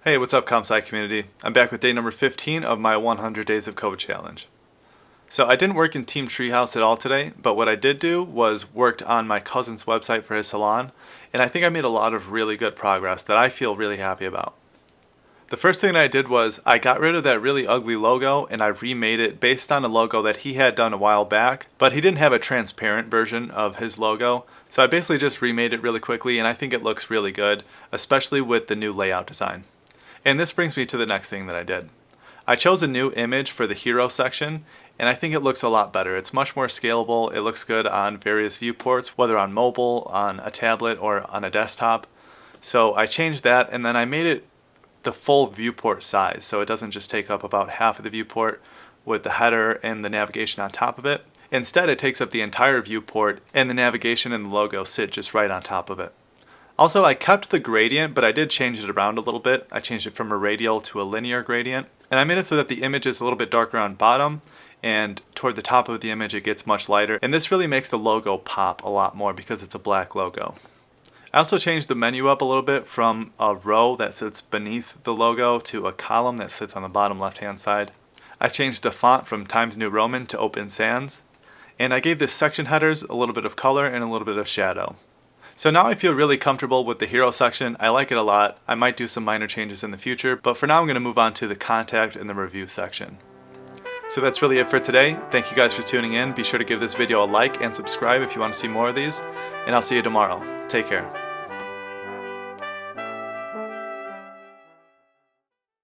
Hey, what's up, ComSci community? I'm back with day number 15 of my 100 Days of Code Challenge. So I didn't work in Team Treehouse at all today, but what I did do was worked on my cousin's website for his salon, and I think I made a lot of really good progress that I feel really happy about. The first thing that I did was I got rid of that really ugly logo and I remade it based on a logo that he had done a while back, but he didn't have a transparent version of his logo, so I basically just remade it really quickly and I think it looks really good, especially with the new layout design. And this brings me to the next thing that I did. I chose a new image for the hero section, and I think it looks a lot better. It's much more scalable, it looks good on various viewports, whether on mobile, on a tablet, or on a desktop. So I changed that, and then I made it the full viewport size, so it doesn't just take up about half of the viewport with the header and the navigation on top of it. Instead, it takes up the entire viewport, and the navigation and the logo sit just right on top of it. Also, I kept the gradient, but I did change it around a little bit. I changed it from a radial to a linear gradient, and I made it so that the image is a little bit darker on bottom, and toward the top of the image it gets much lighter, and this really makes the logo pop a lot more because it's a black logo. I also changed the menu up a little bit from a row that sits beneath the logo to a column that sits on the bottom left hand side. I changed the font from Times New Roman to Open Sans, and I gave the section headers a little bit of color and a little bit of shadow. So now I feel really comfortable with the hero section. I like it a lot. I might do some minor changes in the future, but for now I'm going to move on to the contact and the review section. So that's really it for today. Thank you guys for tuning in. Be sure to give this video a like and subscribe if you want to see more of these, and I'll see you tomorrow. Take care.